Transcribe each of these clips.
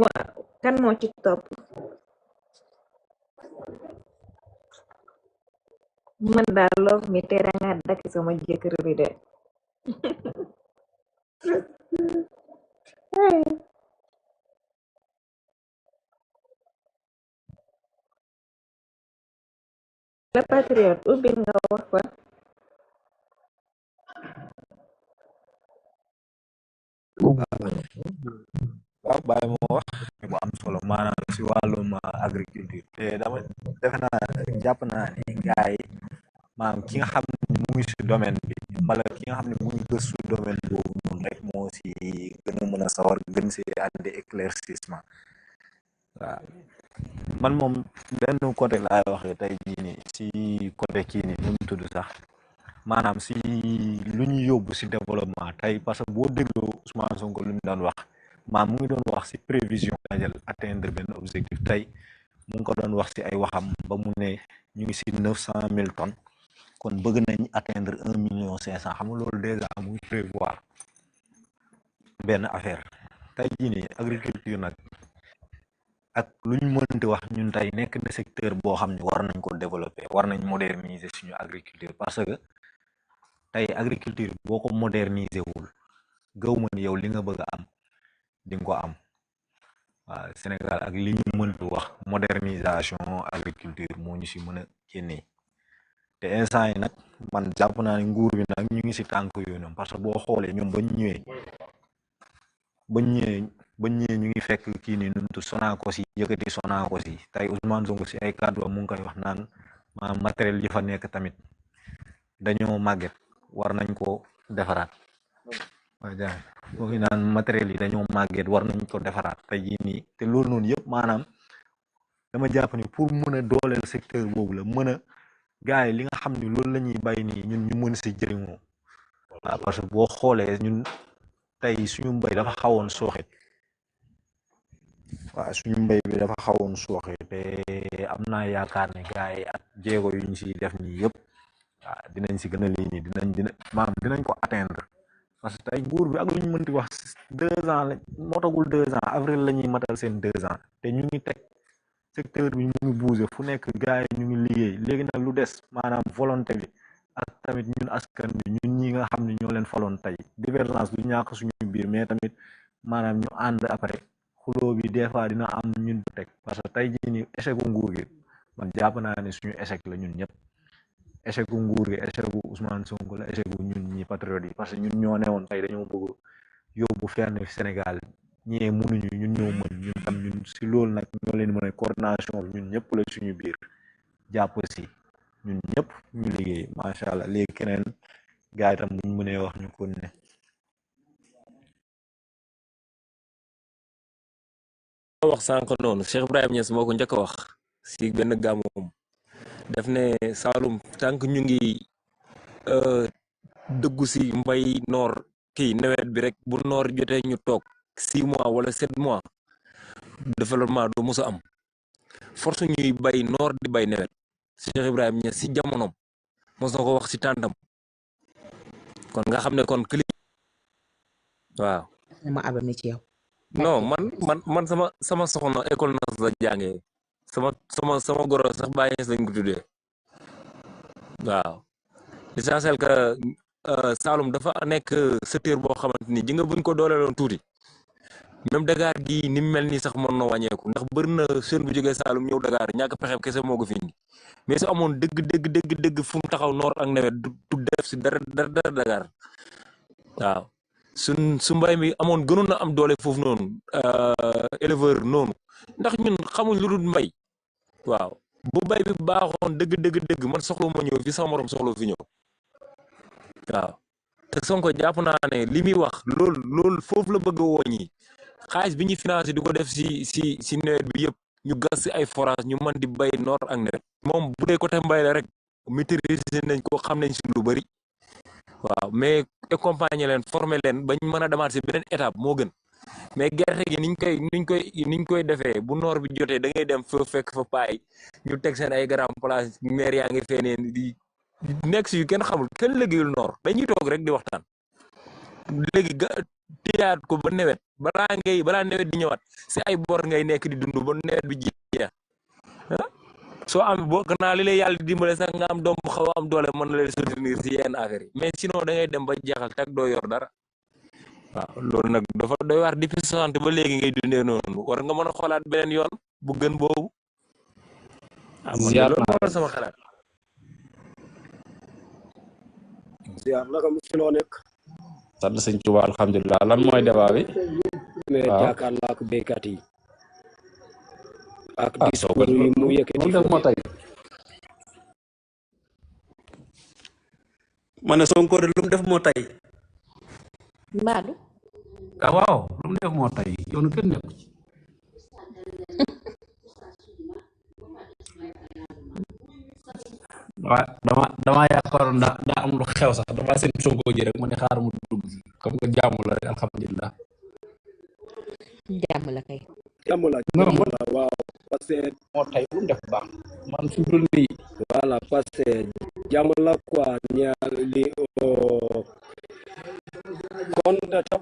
waaw kan moo ci topp man daal loof mi tera nga dakk sama jëkkër bi de la patriote ubbil nga wax fa waaw bàyyi ma wax bu am solo maanaam si wàllum agriculture te dama defe naa jàpp naa ne gars yi maanaam ki nga xam ne mu ngi si domaine bi wala ki nga xam ne mu ngi gëstu domaine boobu noonu rek moo si gën a mën a sawar gën si andi éclaircissement waaw man moom benn côté laay waxee tey jii nii si côté kii nii nu mu tudd sax maanaam si lu ñu yóbbu si développement tey parce que boo dégloo Ousmane Sonko lu mu doon wax maam mu ngi doon wax si prévision dajal atteindre benn objectif tey mu ngi ko doon wax si ay waxam ba mu ne ñu ngi si 900 000 tonnes kon bëgg nañ atteindre 1,5 million xam nga loolu déjà mu ngi prévoir benn affaire tey jii nii agriculture nag ak lu ñu mënti wax ñun tey nekk na secteur boo xam ne war nañ ko développer war nañ moderniser suñu agriculture parce que tey agriculture boo ko moderniser wul gëw ma ni yow li nga bëgg a am di nga ko am waaw Sénégal ak li ñu mënti wax modernisation agriculture moo ñu si mën a génnee te instant yi nag man jàpp naa ne nguur bi nag ñu ngi si tànk yooyu noonu parce que boo xoolee ñoom bañ ñëwee ñu ngi fekk kii nii nuntu Sonacos yi yëkkati Sonacos yi tey Ousmane Sonko si ay kàddu mu ngi koy wax naan maanaam matériel yi fa nekk tamit dañoo màgget war nañ ko defaraat waaw jaay foofu naan matériel yi dañoo màgget war nañ ko defaraat tey jii nii te loolu noonu yëpp maanaam dama jàpp ni pour mën a dooleel secteur boobu la mën a gars yi li nga xam ni loolu la ñuy bàyyi nii ñun ñu mën si jëriñoo waaw parce que boo xoolee ñun tey suñu mbay dafa xawoon sooxe waaw suñu mbay bi dafa xawoon sooxe te am naa yaakaar ne gars yi ak jéego yu ñu siy def nii yëpp waaw dinañ si gën a lii nii dinañ ko atteindre parce que tey nguur bi ak lu ñu mënti wax 2 ans la motagul 2 ans avril la ñuy matal seen 2 ans te ñu ngi teg secteur bi ñu ngi bouger fu nekk gars yi ñu ngi liggéey léegi nag lu des maanaam volonté bi ak tamit ñun askan bi ñun ñi nga xam ne ñoo leen faloon tey divergence du ñàkk suñu biir mais tamit maanaam ñu ànd après xuloo bi des fois dina am ñun bu teg parce que tey jii nii échec gu nguur gi man jàpp naa ne suñu échec la ñun ñëpp échec gu nguur gi échec gu Ousmane Sonko la échec gu ñun ñi patriote yi parce que ñun ñoo newoon tey dañoo bëgg yóbbu fenn Sénégal ñee mënuñu ñun ñoo mën ñun tam ñun si loolu nag ñoo leen mën a coordination bi ñun ñëpp la suñu biir jàpp si ñun ñëpp ñu liggéey macha allah léegi keneen gars yi tam buñ mënee wax ñu ko ne wax sànq noonu Cheikh Ibrahima Niass moo ko njëkk a wax si benn gàmmoom def ne Saalum tànk ñu ngi dëggu si mbay noor kii nawet bi rek bu noor jotee ñu toog 6 mois wala 7 mois développement du mos a am force ñuy bay noor di bay nawet Cheikh Ibrahima Niass si jamonoom mos na ko wax si tàndam kon nga xam ne kon waaw ma abami ci yow non man sama soxna école nas la jàngee sama goro sax bàyyi lañ ko tuddee waaw l'essentiel que Saloum dafa nekk secteur boo xamante ni ji nga buñ ko dooleeloon tuuti même Dakar gi ni mu mel nii sax mën na wàññeeku ndax bëri na jeune bu jógee Saloum ñëw Dakar ñàkk pexe kese moo ko fi indi mais su amoon dëgg fu mu taxaw noor ak nawet du def si dara Dakar waaw su mbay mi amoon gënoon na am doole foofu noonu éleveur noonu ndax ñun xamuñ lu dul mbay waaw bu bay bi baaxoon dëgg man soxla ma ñëw fi sama morom soxla fi ñëw waaw te Sonko jàpp naa ne li muy wax loolu foofu la bëgg a wooñi xaalis bi ñuy financé di ko def si nawet bi yëpp ñu gas si ay forage ñu mën di bay noor ak nawet moom bu dee côté mbay la rek maîtriser nañ ko xam nañ si lu bëri waaw mais accompagner leen former leen bañ mën a demaat si beneen étape moo gën mais gerte gi niñ koy defee bu noor bi jotee da ngay dem fa fekk fa paay ñu teg seen ay grand place maire yaa ngi feneen di nekk si yu kenn xamul kenn liggéeyul noor dañuy toog rek di waxtaan léegi téyaat ko ba nawet balaa nawet di ñëwaat si ay bor ngay nekk di dund ba nawet bi jeex ah soo am boo gannaaw li lay yàlla di dimbale sax nga am doom bu xaw a am doole mën na lay soutenir si yenn affaire yi mais sinon da ngay dem ba jeexal teg doo yor dara waaw loolu nag dafa doy waar depuis 60 ba léegi ngay dundee noonu war nga mën a xoolaat beneen yoon bu gën boobu. ah man de ziar loolu naa moo sama xalaat. ziar naka mu ci loo nekk sant sëñ Tuubaa alhamdulilah lan mooy débat bi mais waaw jàkkaarloo ak béykat yi ak Sonko discours yi mu yëkkati lu def moo tay ma ne Sonko de lu mu def moo tay Mbadu waaw lu mu def moo tay yoonu kenn nekku ci waaw dama yaakaaroon daa am lu xew sax dama seen Sonko ji rek mu ne xaar mu dugg si comme que jaamu la rek alhamdulilah jàmm la kay. jàmm la waaw parce que moo tay lu mu def baax man fi mu toll nii voilà parce que jàmm la quoi ñaar li kon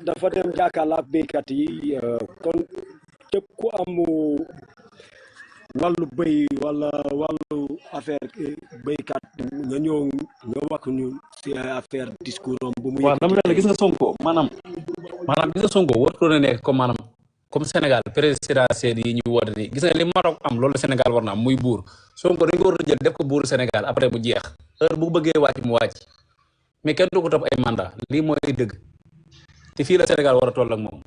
dafa dem jàkkaarloo ak béykat yi kon képp ku am wàllu béy wala wàllu affaire béykat nga ñëw nga wax ñu si affaire discours am bu mu waaw dama ne la gis nga Sonko maanaam gis nga Sonko warutoo na nekk comme maanaam comme Sénégal présidentielle yi ñu woote nii gis nga li Maroc am loolu Sénégal war na am muy buur Sonko dañ ko war a jël def ko buuru Sénégal après mu jeex heure bu bëggee wàcc mu wàcc mais kenn du ko topp ay mandat lii mooy dëgg te fii la Sénégal war a toll ak moom.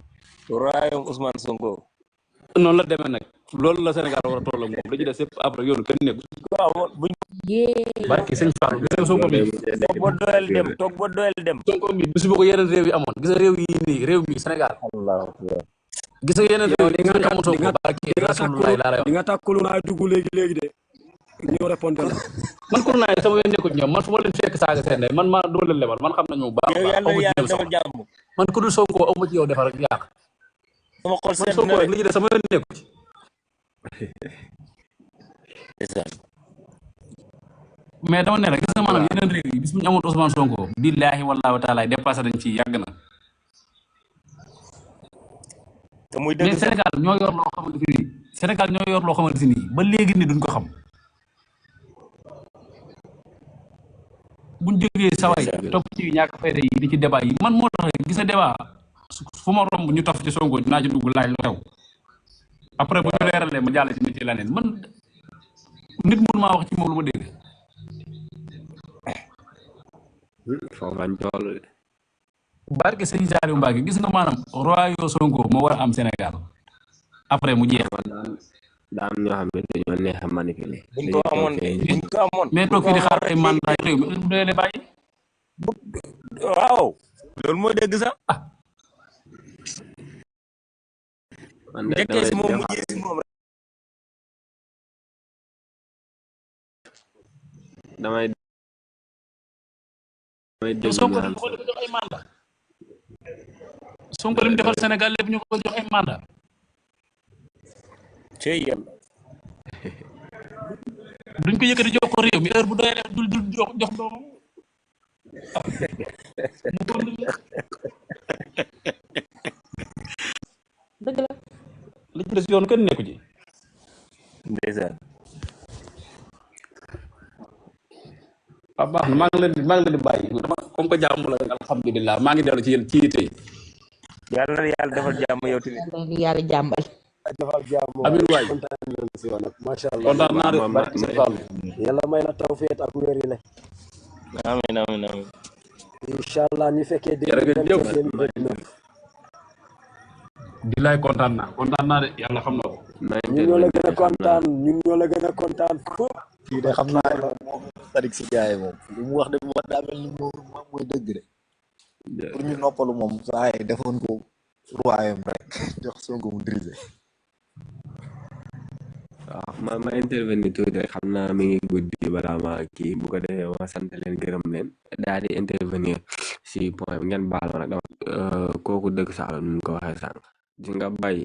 royaume Ousmane Sonko. noonu la demee nag loolu la Sénégal war a toll ak moom dañuy def lépp après yoonu kenn nekku buñ barki sëñ Fallou gis nga Sonko mi toog ba doyal dem Sonko mi bis bu ko yeneen réew yi amoon gis nga réew yi nii réew mi Sénégal gis nga yeneen réew yi nga amoon Sonko barki Rasulullah laa lay wax di nga tàkkalu naa dugg léegi de ñu répondre la man kur naa sama yoon nekkul ñoom man fu ma leen fekk saaga seen ndey man maa duma leen lebal man xam nañu bu baax yow yàlla amu ci yàlla ñoom defal soxla jàmm man ku dul Sonko amu ci yow defar ak yàq sama xol man sedd Sonko na rek li ci des sama yoon nekku ci mais dama ne la gis nga maanaam yeneen réew yi bis bu ñu amoon Ousmane Sonko billaahi wallaahi wa taala dépassé nañ ci yàgg na te muy mais dëgg sax Sénégal ñoo yor loo xamante ni Sénégal ñoo yor loo xamante ni ba léegi ni duñ ko xam buñ jógee saway topp ci ñàkk fayda yi di ci débat yi man moo tax gis nga débat fu ma romb ñu taf ci Sonko dinaa ci dugg laaj lu xew après bu ñu leeralee ma jàll ci nit ci leneen man nit mun maa wax ci moom lu ma dégg foofu lañ toll de. barke sëñ Saliou Mbacké gis nga maanaam royaume Sonko moo war a am Sénégal après mu jeex daa am ñoo xam ne dañoo neex a manipuler. buñ ko amoon mais toog fii di xaar ay mandat réew mi bu dee bàyyi waaw loolu mooy dëgg sax man de njëkkee si moom mujjee si moom rek damay dégg Sonko ñu lim ko jox ay mandat Sonko lim defal Sénégal lépp ñu ko jox ay mandat cey yàlla duñ ko yëkkati jox ko réew mi heure bu doyee dul jox doomam dëgg la. li ci des yoon kenn nekku ci ndeysaan waaw baax na maa ngi leen di bàyyi dama comme que jàmm la rek alhamdulilah maa ngi dellu ci yéen ci yitte yi yàlla na yàlla defal jàmm yow tamit yàlla jàmbal. defal jàmm amiin waay kontaan nañ si yow nag macha allah kontaan naa de barke sëñ Fall yàlla may la tawfeex ak wér yi le amiin amiin amiin incha allah ñu fekkee jërëjëf di lay kontaan naa de yàlla xam na ko ñun ñoo la gën a kontaan ñun ñoo la gën a kontaan foofu kii de xam naa ne moom sadik si gars yi moom lu mu wax de moom daa mel ni moom mooy dëgg de pour ñu noppalu moom saa yi defoon ko royaume rek jox Sonko mu dirigé. waaw ma intervenir tuuti rek xam naa mi ngi guddi balaa ma kii bu ko defee ma sant leen gërëm leen daal di intervenir si point bi ngeen baal ma nag kooku dëgg sax la nu ko waxee sànq di nga bay